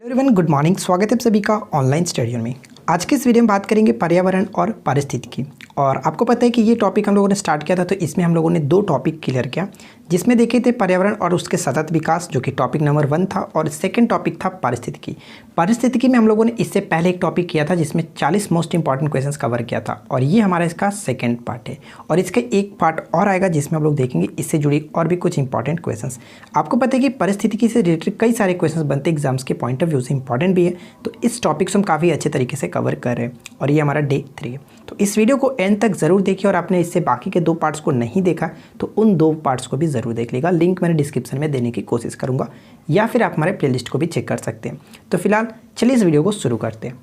Everyone good morning. स्वागत है आप सभी का ऑनलाइन स्टडी में। आज के इस वीडियो में बात करेंगे पर्यावरण और पारिस्थितिकी। और आपको पता है कि ये टॉपिक हम लोगों ने स्टार्ट किया था, तो इसमें हम लोगों ने दो टॉपिक क्लियर किया, जिसमें देखे थे पर्यावरण और उसके सतत विकास, जो कि टॉपिक नंबर 1 था, और सेकंड टॉपिक था पारिस्थितिकी। पारिस्थितिकी में हम लोगों ने इससे पहले एक टॉपिक किया था जिसमें 40 मोस्ट इंपॉर्टेंट क्वेश्चंस कवर किया था, और ये हमारा इसका सेकंड पार्ट है। और इसका एक पार्ट और आएगा जिसमें हम लोग देखेंगे इससे जुड़ी और भी कुछ इंपॉर्टेंट क्वेश्चंस। आपको पता है कि पारिस्थितिकी से रिलेटेड कई सारे क्वेश्चंस बनते हैं एग्जाम्स के पॉइंट ऑफ व्यू से, इंपॉर्टेंट भी है, तो इस टॉपिक से हम काफ़ी अच्छे तरीके से कवर कर रहे हैं, और ये हमारा डे 3 है। तो इस वीडियो को एंड तक ज़रूर देखिए, और आपने इससे बाकी के 2 पार्ट्स को नहीं देखा तो उन 2 पार्ट्स को भी ज़रूर देख लीजिएगा। लिंक मैंने डिस्क्रिप्शन में देने की कोशिश करूँगा, या फिर आप हमारे प्लेलिस्ट को भी चेक कर सकते हैं। तो फिलहाल चलिए इस वीडियो को शुरू करते हैं।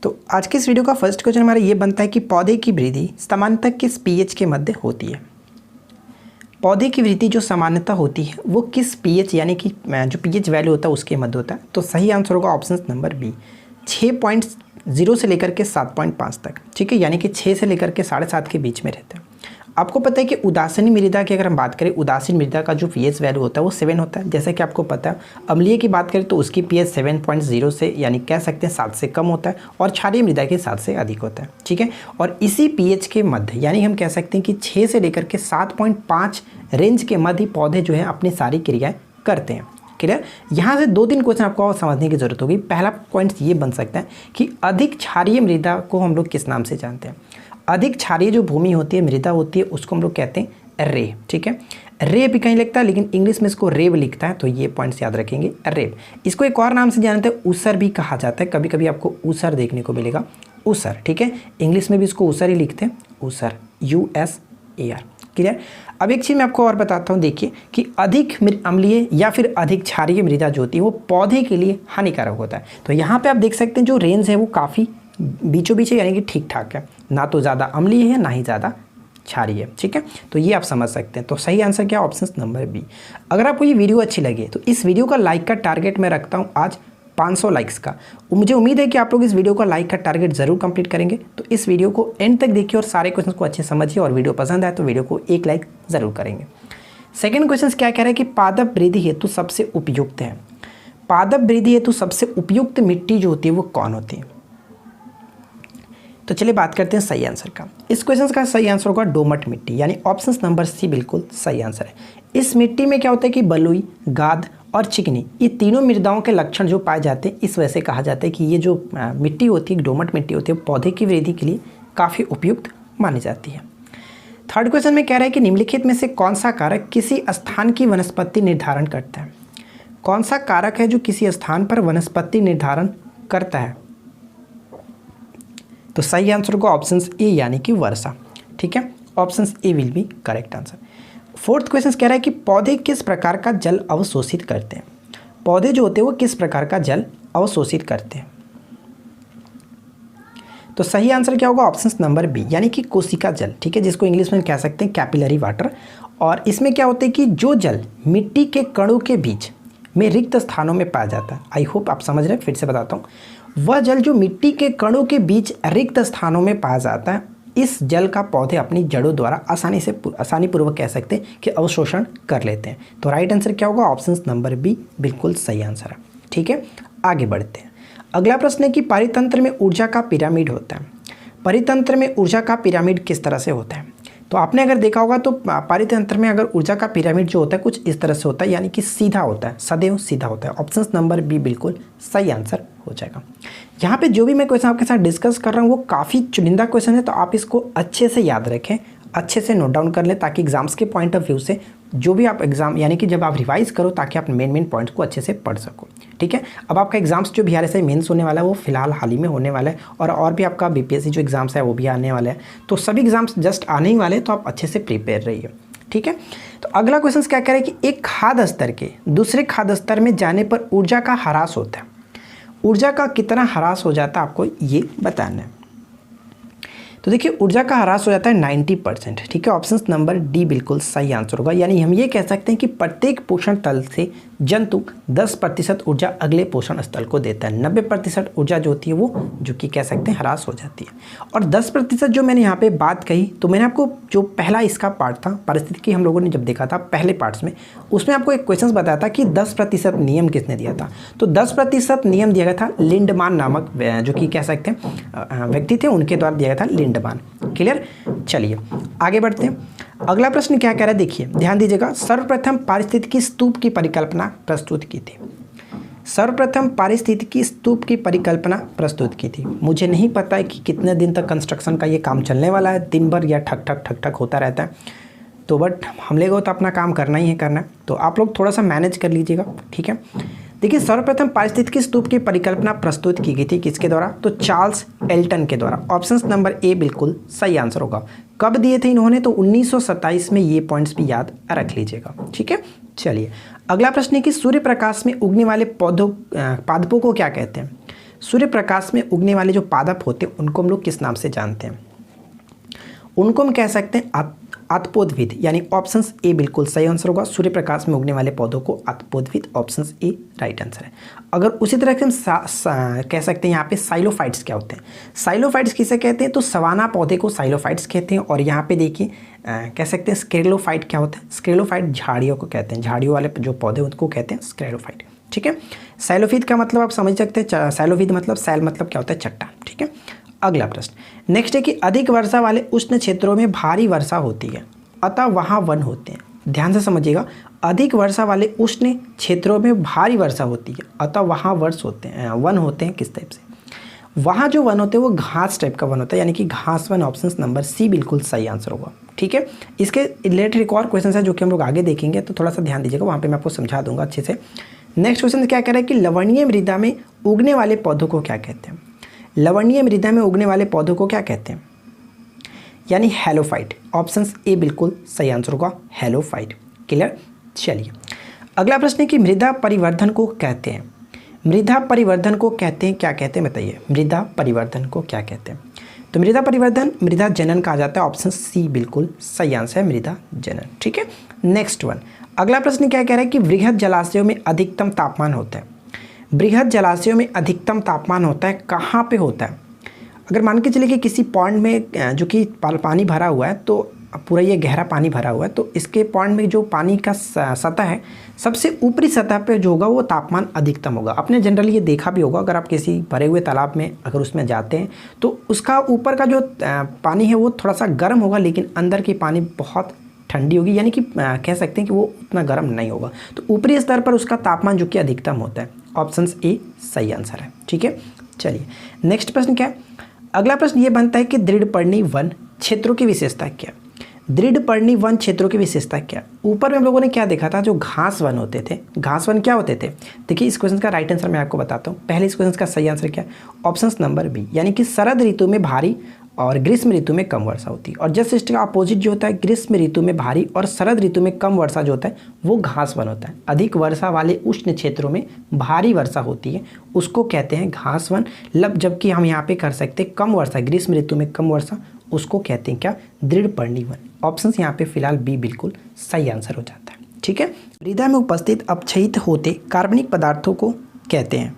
तो आज के इस वीडियो का फर्स्ट क्वेश्चन हमारा ये बनता है कि पौधे की वृद्धि सामान्यतः किस पीएच के मध्य होती है। पौधे की वृद्धि जो सामान्यतः होती है वो किस पीएच, यानी कि जो पीएच वैल्यू होता है उसके मध्य होता है। तो सही आंसर होगा ऑप्शन नंबर बी, 6.0 से लेकर के 7.5 तक। ठीक है, यानी कि 6 से लेकर के 7.5 के बीच में रहता है। आपको पता है कि उदासीन मृदा की अगर हम बात करें, उदासीन मृदा का जो पीएच वैल्यू होता है वो 7 होता है। जैसा कि आपको पता है, अम्लीय की बात करें तो उसकी पीएच 7.0 से, यानी कह सकते हैं 7 से कम होता है, और क्षारीय मृदा के 7 से अधिक होता है। ठीक है, और इसी पीएच के मध्य, यानी हम कह सकते हैं कि 6 से लेकर के 7.5 रेंज के मध्य पौधे जो है अपनी सारी क्रियाएं करते हैं। क्लियर। यहाँ से 2-3 क्वेश्चन आपको और समझने की जरूरत होगी। पहला पॉइंट ये बन सकता है कि अधिक क्षारीय मृदा को हम लोग किस नाम से जानते हैं। अधिक क्षारीय जो भूमि होती है, मृदा होती है, उसको हम लोग कहते हैं रे। ठीक है, रे भी कहीं लिखता है, लेकिन इंग्लिश में इसको रेब लिखता है, तो ये पॉइंट्स याद रखेंगे, रेब। इसको एक और नाम से जानते हैं, ऊसर भी कहा जाता है। कभी कभी आपको ऊसर देखने को मिलेगा, ऊसर। ठीक है, इंग्लिश में भी इसको ऊसर ही लिखते हैं, ऊसर, USAR। क्लियर। अब एक चीज़ मैं आपको और बताता हूँ, देखिए कि अधिक अम्लीय या फिर अधिक क्षारीय मृदा जो होती है वो पौधे के लिए हानिकारक होता है। तो यहाँ पे आप देख सकते हैं जो रेंज है वो काफ़ी बीचों बीच है, यानी कि ठीक ठाक है, ना तो ज़्यादा अम्लीय है ना ही ज़्यादा क्षारीय है। ठीक है, तो ये आप समझ सकते हैं। तो सही आंसर क्या, ऑप्शन नंबर बी। अगर आपको ये वीडियो अच्छी लगे तो इस वीडियो का लाइक का टारगेट मैं रखता हूँ आज 500 लाइक्स का। मुझे उम्मीद है कि आप लोग इस वीडियो का लाइक का टारगेट जरूर कंप्लीट करेंगे। तो इस वीडियो को एंड तक देखिए और सारे क्वेश्चन को अच्छे समझिए, और वीडियो पसंद आए तो वीडियो को 1 लाइक जरूर करेंगे। सेकंड क्वेश्चन क्या कह रहा है कि पादप वृद्धि हेतु सबसे उपयुक्त है। पादप वृद्धि हेतु सबसे उपयुक्त मिट्टी जो होती है वो कौन होती है। तो चलिए बात करते हैं सही आंसर का। इस क्वेश्चन का सही आंसर होगा दोमट मिट्टी, यानी ऑप्शन नंबर सी बिल्कुल सही आंसर है। इस मिट्टी में क्या होता है कि बलुई, गाद और चिकनी, ये तीनों मृदाओं के लक्षण जो पाए जाते हैं, इस वजह से कहा जाता है कि ये जो मिट्टी होती है, दोमट मिट्टी होती है, पौधे की वृद्धि के लिए काफ़ी उपयुक्त मानी जाती है। थर्ड क्वेश्चन में कह रहा है कि निम्नलिखित में से कौन सा कारक किसी स्थान की वनस्पति निर्धारण करता है। कौन सा कारक है जो किसी स्थान पर वनस्पति निर्धारण करता है। तो सही आंसर को ऑप्शन ए, यानी कि वर्षा। ठीक है, option A will be correct answer. Fourth question कह रहा है कि पौधे किस प्रकार का जल अवशोषित करते हैं। पौधे जो होते हैं वो किस प्रकार का जल अवशोषित करते हैं। तो सही आंसर क्या होगा, ऑप्शन नंबर बी, यानी कि कोशिका जल। ठीक है, जिसको इंग्लिश में कह सकते हैं कैपिलरी वाटर। और इसमें क्या होता है कि जो जल मिट्टी के कणों के बीच में रिक्त स्थानों में पाया जाता है, आई होप आप समझ रहे हैं, फिर से बताता हूँ, वह जल जो मिट्टी के कणों के बीच रिक्त स्थानों में पाया जाता है, इस जल का पौधे अपनी जड़ों द्वारा आसानी पूर्वक कह सकते हैं कि अवशोषण कर लेते हैं। तो राइट आंसर क्या होगा, ऑप्शन नंबर बी बिल्कुल सही आंसर है। ठीक है, आगे बढ़ते हैं। अगला प्रश्न है कि परितंत्र में ऊर्जा का पिरामिड होता है। परितंत्र में ऊर्जा का पिरामिड किस तरह से होता है। तो आपने अगर देखा होगा तो परितंत्र में अगर ऊर्जा का पिरामिड जो होता है कुछ इस तरह से होता है, यानी कि सीधा होता है, सदैव सीधा होता है। ऑप्शन नंबर बी बिल्कुल सही आंसर हो जाएगा। यहाँ पे जो भी मैं क्वेश्चन आपके साथ डिस्कस कर रहा हूँ वो काफ़ी चुनिंदा क्वेश्चन है, तो आप इसको अच्छे से याद रखें, अच्छे से नोट डाउन कर लें, ताकि एग्जाम्स के पॉइंट ऑफ व्यू से जो भी आप एग्जाम, यानी कि जब आप रिवाइज करो, ताकि आप मेन पॉइंट्स को अच्छे से पढ़ सको। ठीक है, अब आपका एग्जाम्स जो BRSI मेंस होने वाला है वो फिलहाल हाल ही में होने वाला है, और भी आपका BPSC जो एग्जाम्स है वो भी आने वाला है। तो सभी एग्जाम्स जस्ट आने ही वाले हैं, तो आप अच्छे से प्रिपेयर रहिए। ठीक है, तो अगला क्वेश्चन क्या कह रहा है कि एक खाद्य स्तर के दूसरे खाद्य स्तर में जाने पर ऊर्जा का ह्रास होता है। ऊर्जा का कितना ह्रास हो जाता है आपको ये बताना है। तो देखिए ऊर्जा का ह्रास हो जाता है 90%, ठीक है। ऑप्शन नंबर डी बिल्कुल सही आंसर होगा। यानी हम ये कह सकते हैं कि प्रत्येक पोषण तल से जंतु 10% ऊर्जा अगले पोषण स्थल को देता है। 90% ऊर्जा जो होती है वो जो कि कह सकते हैं ह्रास हो जाती है। और 10% जो मैंने यहाँ पे बात कही, तो मैंने आपको जो पहला इसका पार्ट था पारिस्थितिकी हम लोगों ने जब देखा था पहले पार्ट्स में, उसमें आपको एक क्वेश्चन बताया था कि 10% नियम किसने दिया था। तो 10% नियम दिया गया था लिंडमान नामक जो कि कह सकते हैं व्यक्ति थे, उनके द्वारा दिया गया था लिंडमान। क्लियर। चलिए आगे बढ़ते हैं। अगला प्रश्न क्या कह रहा है, देखिए ध्यान दीजिएगा। सर्वप्रथम पारिस्थितिकी स्तूप की परिकल्पना प्रस्तुत की थी। सर्वप्रथम पारिस्थितिकी स्तूप की परिकल्पना प्रस्तुत की थी। मुझे नहीं पता है कि कितने दिन तक कंस्ट्रक्शन का ये काम चलने वाला है, दिन भर या ठक ठक ठक ठक होता रहता है, तो बट हम लोगों को तो अपना काम करना ही है करना, तो आप लोग थोड़ा सा मैनेज कर लीजिएगा, ठीक है। देखिए सर्वप्रथम पारिस्थितिकी स्तूप की परिकल्पना प्रस्तुत की गई थी किसके द्वारा, तो चार्ल्स एल्टन के द्वारा। ऑप्शन नंबर ए बिल्कुल सही आंसर होगा। कब दिए थे इन्होंने, तो 1927 में। ये पॉइंट्स भी याद रख लीजिएगा, ठीक है। चलिए अगला प्रश्न है कि सूर्य प्रकाश में उगने वाले पादपों को क्या कहते हैं। सूर्य प्रकाश में उगने वाले जो पादप होते हैं उनको हम लोग किस नाम से जानते हैं, उनको हम कह सकते हैं आतपोदविद, यानी ऑप्शन ए बिल्कुल सही आंसर होगा। सूर्य प्रकाश में उगने वाले पौधों को आतपोदविद, ऑप्शन ए राइट आंसर है। अगर उसी तरह से हम कह सकते हैं यहाँ पे साइलोफाइट्स क्या होते हैं। साइलोफाइट्स किसे कहते हैं, तो सवाना पौधे को साइलोफाइट्स कहते हैं। और यहाँ पे देखिए कह सकते हैं स्क्लेरोफाइट क्या होता है, स्क्लेरोफाइट झाड़ियों को कहते हैं, झाड़ियों वाले जो पौधे उनको कहते हैं स्क्लेरोफाइट, ठीक है। साइलोफिद का मतलब आप समझ सकते हैं, साइलोफिद मतलब सैल मतलब क्या होता है, चट्टान, ठीक है। अगला प्रश्न नेक्स्ट है कि अधिक वर्षा वाले उष्ण क्षेत्रों में भारी वर्षा होती है, अतः वहाँ वन होते हैं। ध्यान से समझिएगा, अधिक वर्षा वाले उष्ण क्षेत्रों में भारी वर्षा होती है, अतः वहाँ वन होते हैं किस टाइप से, वहाँ जो वन होते हैं वो घास टाइप का वन होता है, यानी कि घास वन। ऑप्शन नंबर सी बिल्कुल सही आंसर होगा, ठीक है। इसके रिलेटेड एक और क्वेश्चन है जो कि हम लोग आगे देखेंगे, तो थोड़ा सा ध्यान दीजिएगा, वहाँ पे मैं आपको समझा दूंगा अच्छे से। नेक्स्ट क्वेश्चन क्या कह रहा है कि लवणीय मृदा में उगने वाले पौधों को क्या कहते हैं। लवणीय मृदा में उगने वाले पौधों को क्या कहते हैं, यानी हेलोफाइट। ऑप्शन ए बिल्कुल सही आंसर होगा, हेलोफाइट। क्लियर। चलिए अगला प्रश्न है कि मृदा परिवर्धन को कहते हैं, मृदा परिवर्धन को कहते हैं क्या कहते हैं, बताइए मृदा परिवर्धन को क्या कहते हैं। तो मृदा परिवर्धन मृदा जनन कहा जाता है। ऑप्शन सी बिल्कुल सही आंसर है, मृदा जनन, ठीक है। नेक्स्ट वन, अगला प्रश्न क्या कह रहा है कि वृहद जलाशयों में अधिकतम तापमान होता है। बृहद जलाशयों में अधिकतम तापमान होता है, कहाँ पे होता है। अगर मान के चलिए कि किसी पॉन्ड में जो कि पानी भरा हुआ है, तो पूरा ये गहरा पानी भरा हुआ है, तो इसके पॉन्ड में जो पानी का सतह है, सबसे ऊपरी सतह पे जो होगा वो तापमान अधिकतम होगा। आपने जनरली ये देखा भी होगा, अगर आप किसी भरे हुए तालाब में अगर उसमें जाते हैं तो उसका ऊपर का जो पानी है वो थोड़ा सा गर्म होगा, लेकिन अंदर की पानी बहुत ठंडी होगी, यानी कि कह सकते हैं कि वो उतना गर्म नहीं होगा। तो ऊपरी स्तर पर उसका तापमान जो कि अधिकतम होता है। ऑप्शन ए सही आंसर है, ठीक है। चलिए नेक्स्ट प्रश्न क्या है, अगला प्रश्न ये बनता है कि दृढ़पर्णी वन क्षेत्रों की विशेषता क्या। दृढ़पर्णी वन क्षेत्रों की विशेषता क्या। ऊपर में हम लोगों ने क्या देखा था, जो घास वन होते थे। घास वन क्या होते थे, देखिए इस क्वेश्चन का राइट आंसर मैं आपको बताता हूँ। पहले इस क्वेश्चन का सही आंसर क्या है, ऑप्शन नंबर बी, यानी कि शरद ऋतु में भारी और ग्रीष्म ऋतु में कम वर्षा होती है। और जस्ट इसका अपोजिट जो होता है, ग्रीष्म ऋतु में भारी और शरद ऋतु में कम वर्षा जो होता है वो घास वन होता है। अधिक वर्षा वाले उष्ण क्षेत्रों में भारी वर्षा होती है, उसको कहते हैं घास वन। जबकि हम यहाँ पे कर सकते हैं कम वर्षा, ग्रीष्म ऋतु में कम वर्षा, उसको कहते हैं क्या, दृढ़पर्णी वन। ऑप्शन यहाँ पे फिलहाल बी बिल्कुल सही आंसर हो जाता है, ठीक है। मृदा में उपस्थित अपक्षयित होते कार्बनिक पदार्थों को कहते हैं,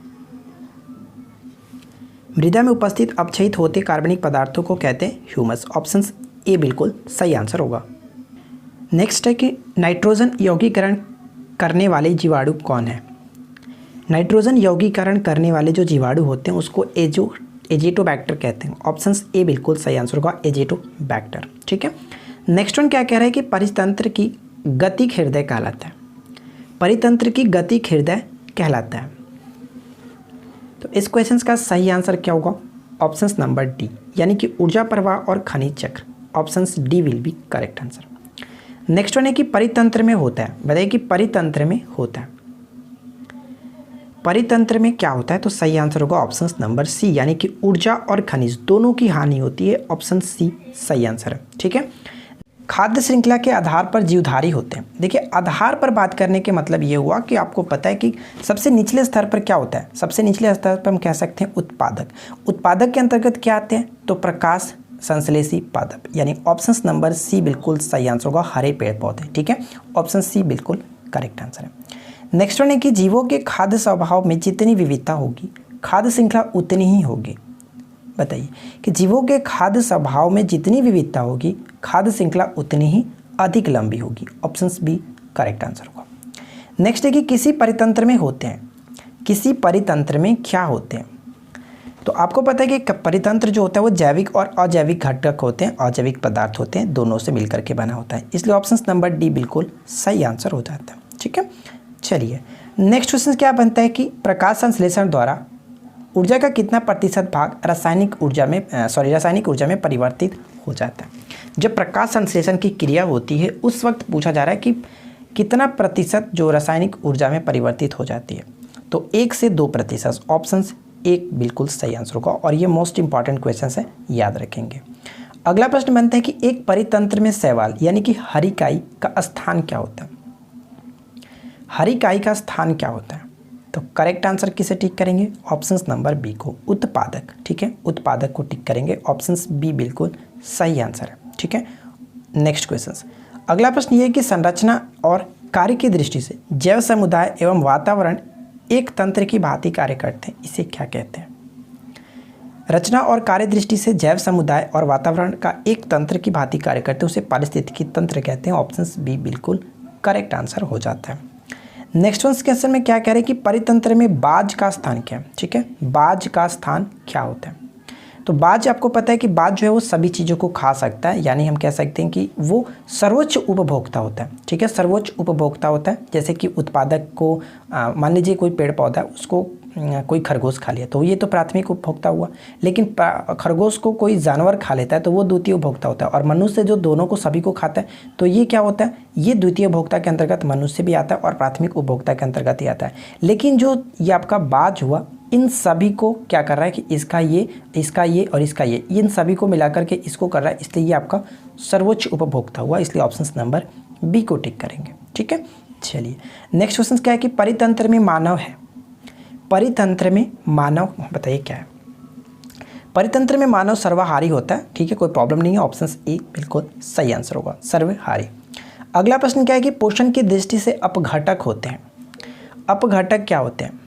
मृदा में उपस्थित अपक्षयित होते कार्बनिक पदार्थों को कहते हैं ह्यूमस। ऑप्शन ए बिल्कुल सही आंसर होगा। नेक्स्ट है कि नाइट्रोजन यौगीकरण करने वाले जीवाणु कौन है। नाइट्रोजन यौगीकरण करने वाले जो जीवाणु होते हैं उसको एजेटोबैक्टर कहते हैं। ऑप्शन ए बिल्कुल सही आंसर होगा, एजेटोबैक्टर, ठीक है। नेक्स्ट वन क्या कह रहा है कि परितंत्र की गतिक हृदय कहलाता है। परितंत्र की गतिक हृदय कहलाता है। तो इस क्वेश्चन का सही आंसर क्या होगा, ऑप्शन नंबर डी, यानी कि ऊर्जा प्रवाह और खनिज चक्र। Option D will be correct answer. Next one है कि परितंत्र में होता है, बताइए कि परितंत्र में होता है, परितंत्र में क्या होता है। तो सही आंसर होगा ऑप्शन नंबर सी, यानी कि ऊर्जा और खनिज दोनों की हानि होती है। ऑप्शन सी सही आंसर है, ठीक है। खाद्य श्रृंखला के आधार पर जीवधारी होते हैं। देखिए आधार पर बात करने के मतलब ये हुआ कि आपको पता है कि सबसे निचले स्तर पर क्या होता है, सबसे निचले स्तर पर हम कह सकते हैं उत्पादक। उत्पादक के अंतर्गत क्या आते हैं, तो प्रकाश संश्लेषी पादप, यानी ऑप्शन नंबर सी बिल्कुल सही आंसर होगा, हरे पेड़ पौधे। ठीक है, ऑप्शन सी बिल्कुल करेक्ट आंसर है। नेक्स्ट वन है कि जीवों के खाद्य स्वभाव में जितनी विविधता होगी खाद्य श्रृंखला उतनी ही होगी। बताइए कि जीवों के खाद्य स्वभाव में जितनी विविधता होगी खाद्य श्रृंखला उतनी ही अधिक लंबी होगी। ऑप्शन बी करेक्ट आंसर होगा। नेक्स्ट है कि किसी परितंत्र में होते हैं, किसी परितंत्र में क्या होते हैं। तो आपको पता है कि परितंत्र जो होता है वो जैविक और अजैविक घटक होते हैं, अजैविक पदार्थ होते हैं, दोनों से मिलकर के बना होता है, इसलिए ऑप्शन नंबर डी बिल्कुल सही आंसर हो जाता है। ठीक है, चलिए नेक्स्ट क्वेश्चन क्या बनता है कि प्रकाश संश्लेषण द्वारा ऊर्जा का कितना प्रतिशत भाग रासायनिक ऊर्जा में परिवर्तित हो जाता है। जब प्रकाश संश्लेषण की क्रिया होती है उस वक्त पूछा जा रहा है कि कितना प्रतिशत जो रासायनिक ऊर्जा में परिवर्तित हो जाती है। तो 1 से 2%, ऑप्शन एक बिल्कुल सही आंसर होगा और ये मोस्ट इंपॉर्टेंट क्वेश्चन है, याद रखेंगे। अगला प्रश्न बनता है कि एक परितंत्र में शैवाल यानी कि हरिकाई का स्थान क्या होता है। हरिकाई का स्थान क्या होता है, तो करेक्ट आंसर किसे टिक करेंगे, ऑप्शन नंबर बी को, उत्पादक। ठीक है, उत्पादक को टिक करेंगे, ऑप्शन बी बिल्कुल सही आंसर है। ठीक है, नेक्स्ट क्वेश्चन। अगला प्रश्न ये है कि संरचना और कार्य की दृष्टि से जैव समुदाय एवं वातावरण एक तंत्र की भांति कार्य करते हैं, इसे क्या कहते हैं। रचना और कार्य दृष्टि से जैव समुदाय और वातावरण का एक तंत्र की भांति कार्य करते हैं, उसे पारिस्थितिकी तंत्र कहते हैं। ऑप्शन बी बिल्कुल करेक्ट आंसर हो जाता है। नेक्स्ट वन क्वेश्चन में क्या कह रहे हैं कि परितंत्र में बाज का स्थान क्या है। ठीक है, बाज का स्थान क्या होता है। तो बाज, आपको पता है कि बाज जो है वो सभी चीज़ों को खा सकता है, यानी हम कह सकते हैं कि वो सर्वोच्च उपभोक्ता होता है। ठीक है, सर्वोच्च उपभोक्ता होता है। जैसे कि उत्पादक को मान लीजिए कोई पेड़ पौधा है, उसको कोई खरगोश खा लिया तो ये तो प्राथमिक उपभोक्ता हुआ, लेकिन खरगोश को कोई जानवर खा लेता है तो वो द्वितीय उपभोक्ता होता है, और मनुष्य जो दोनों को सभी को खाता है तो ये क्या होता है, ये द्वितीय उपभोक्ता के अंतर्गत मनुष्य भी आता है और प्राथमिक उपभोक्ता के अंतर्गत ही आता है। लेकिन जो ये आपका बाज हुआ, इन सभी को क्या कर रहा है कि इसका ये और इसका ये, इन सभी को मिलाकर के इसको कर रहा है, इसलिए ये आपका सर्वोच्च उपभोक्ता हुआ, इसलिए ऑप्शन नंबर बी को टिक करेंगे। ठीक है, चलिए नेक्स्ट क्वेश्चन क्या है कि परितंत्र में मानव है। परितंत्र में मानव, बताइए क्या है। परितंत्र में मानव सर्वाहारी होता है। ठीक है, कोई प्रॉब्लम नहीं है, ऑप्शन ए बिल्कुल सही आंसर होगा, सर्वहारी। अगला प्रश्न क्या है कि पोषण की दृष्टि से अपघटक होते हैं। अपघटक क्या होते हैं,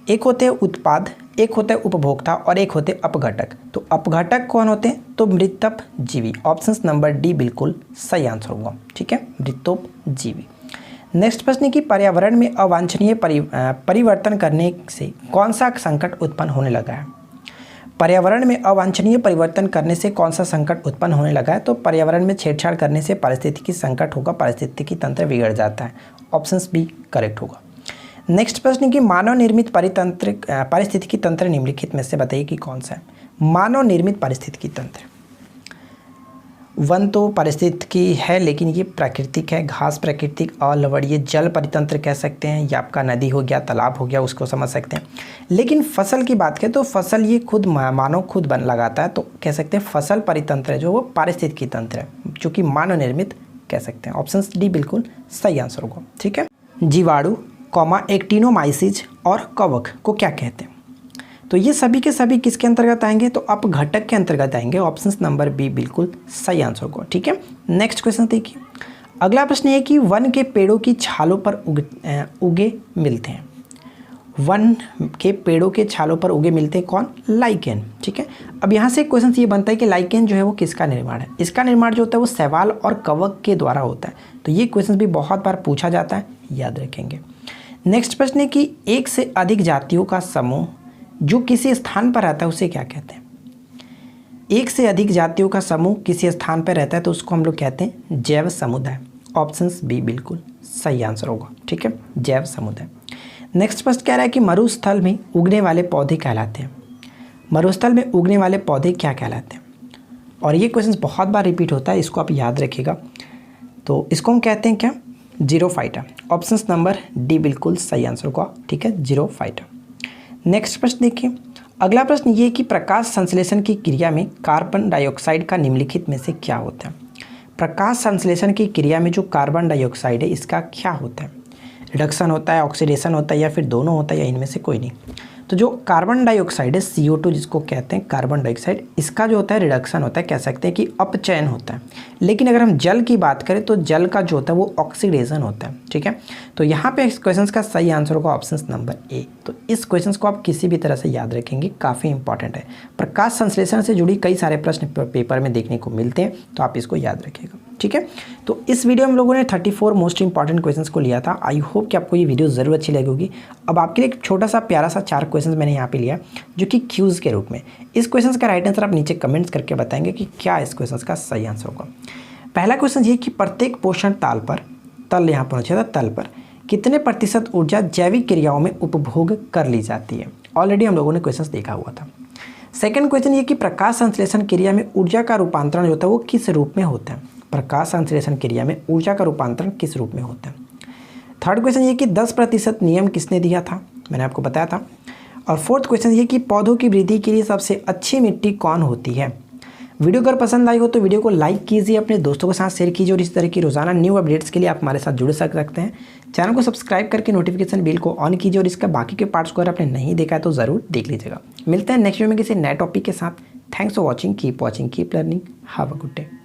एक होते हैं उत्पाद, एक होता है उपभोक्ता और एक होते हैं अपघटक। तो अपघटक कौन होते हैं, तो मृतोपजीवी, ऑप्शन नंबर डी बिल्कुल सही आंसर होगा। ठीक है, मृतोपजीवी। नेक्स्ट प्रश्न है कि पर्यावरण में अवांछनीय परिवर्तन करने से कौन सा संकट उत्पन्न होने लगा है। पर्यावरण में अवांछनीय परिवर्तन करने से कौन सा संकट उत्पन्न होने लगा है, तो पर्यावरण में छेड़छाड़ करने से पारिस्थितिकी संकट होगा, पारिस्थितिकी तंत्र बिगड़ जाता है, ऑप्शन बी करेक्ट होगा। नेक्स्ट प्रश्न है कि मानव निर्मित पारिस्थितिकी तंत्र निम्नलिखित में से बताइए कि कौन सा है। मानव निर्मित पारिस्थितिकी तंत्र, वन तो पारिस्थितिकी है लेकिन ये प्राकृतिक है, घास प्राकृतिक, अलवड़ीय जल परितंत्र कह सकते हैं, या आपका नदी हो गया, तालाब हो गया, उसको समझ सकते हैं। लेकिन फसल की बात करें तो फसल ये खुद मानव खुद बन लगाता है, तो कह सकते हैं फसल परितंत्र है जो वो पारिस्थितिकी तंत्र है, जो कि मानव निर्मित कह सकते हैं। ऑप्शन डी बिल्कुल सही आंसर होगा। ठीक है, जीवाणु, एक्टिनोमाइसीज और कवक को क्या कहते हैं, तो ये सभी के सभी किसके अंतर्गत आएंगे, तो अपघटक के अंतर्गत आएंगे, ऑप्शन नंबर बी बिल्कुल सही आंसर होगा। ठीक है, नेक्स्ट क्वेश्चन देखिए। अगला प्रश्न ये कि वन के पेड़ों की छालों पर उगे मिलते हैं। वन के पेड़ों के छालों पर उगे मिलते हैं कौन, लाइकेन। ठीक है, अब यहाँ से क्वेश्चन ये बनता है कि लाइकेन जो है वो किसका निर्माण है। इसका निर्माण जो होता है वो शैवाल और कवक के द्वारा होता है, तो ये क्वेश्चन भी बहुत बार पूछा जाता है, याद रखेंगे। नेक्स्ट प्रश्न है कि एक से अधिक जातियों का समूह जो किसी स्थान पर रहता है उसे क्या कहते हैं। एक से अधिक जातियों का समूह किसी स्थान पर रहता है तो उसको हम लोग कहते हैं जैव समुदाय, ऑप्शन बी बिल्कुल सही आंसर होगा। ठीक है, जैव समुदाय। नेक्स्ट प्रश्न कह रहा है कि मरुस्थल में उगने वाले पौधे कहलाते हैं। मरुस्थल में उगने वाले पौधे क्या कहलाते हैं, और ये क्वेश्चन बहुत बार रिपीट होता है, इसको आप याद रखिएगा। तो इसको हम कहते हैं क्या, जीरोफाइटा, ऑप्शन नंबर डी बिल्कुल सही आंसर होगा। ठीक है, जीरोफाइटा। नेक्स्ट प्रश्न देखिए। अगला प्रश्न ये कि प्रकाश संश्लेषण की क्रिया में कार्बन डाइऑक्साइड का निम्नलिखित में से क्या होता है। प्रकाश संश्लेषण की क्रिया में जो कार्बन डाइऑक्साइड है इसका क्या होता है, रिडक्शन होता है, ऑक्सीडेशन होता है, या फिर दोनों होता है, या इनमें से कोई नहीं। तो जो कार्बन डाइऑक्साइड है CO2 जिसको कहते हैं कार्बन डाइऑक्साइड, इसका जो होता है रिडक्शन होता है, कह सकते हैं कि अपचयन होता है। लेकिन अगर हम जल की बात करें तो जल का जो होता है वो ऑक्सीडेशन होता है। ठीक है, तो यहाँ पे इस क्वेश्चन का सही आंसर होगा ऑप्शन नंबर ए। तो इस क्वेश्चन को आप किसी भी तरह से याद रखेंगे, काफ़ी इंपॉर्टेंट है। प्रकाश संश्लेषण से जुड़ी कई सारे प्रश्न पेपर में देखने को मिलते हैं, तो आप इसको याद रखिएगा। ठीक है, तो इस वीडियो में हम लोगों ने 34 मोस्ट इंपॉर्टेंट क्वेश्चंस को लिया था। आई होप कि आपको ये वीडियो ज़रूर अच्छी लगी होगी। अब आपके लिए एक छोटा सा प्यारा सा 4 क्वेश्चंस मैंने यहाँ पे लिया, जो कि क्यूज़ के रूप में। इस क्वेश्चंस का राइट आंसर आप नीचे कमेंट्स करके बताएंगे कि क्या इस क्वेश्चंस का सही आंसर होगा। पहला क्वेश्चन ये कि प्रत्येक पोषण ताल पर, तल यहाँ पर होना था, तल पर कितने प्रतिशत ऊर्जा जैविक क्रियाओं में उपभोग कर ली जाती है। ऑलरेडी हम लोगों ने क्वेश्चन देखा हुआ था। सेकंड क्वेश्चन ये कि प्रकाश संश्लेषण क्रिया में ऊर्जा का रूपांतरण जो होता है वो किस रूप में होता है। प्रकाश संश्लेषण क्रिया में ऊर्जा का रूपांतरण किस रूप में होता है। थर्ड क्वेश्चन ये कि 10% नियम किसने दिया था, मैंने आपको बताया था। और फोर्थ क्वेश्चन ये कि पौधों की वृद्धि के लिए सबसे अच्छी मिट्टी कौन होती है। वीडियो अगर पसंद आई हो तो वीडियो को लाइक कीजिए, अपने दोस्तों के साथ शेयर कीजिए, और इस तरह की रोजाना न्यू अपडेट्स के लिए आप हमारे साथ जुड़ सकते हैं। चैनल को सब्सक्राइब करके नोटिफिकेशन बेल को ऑन कीजिए, और इसका बाकी के पार्ट्स को अगर आपने नहीं देखा है तो ज़रूर देख लीजिएगा। मिलते हैं नेक्स्ट वीडियो में किसी नए टॉपिक के साथ। Thanks for watching, keep learning, have a good day.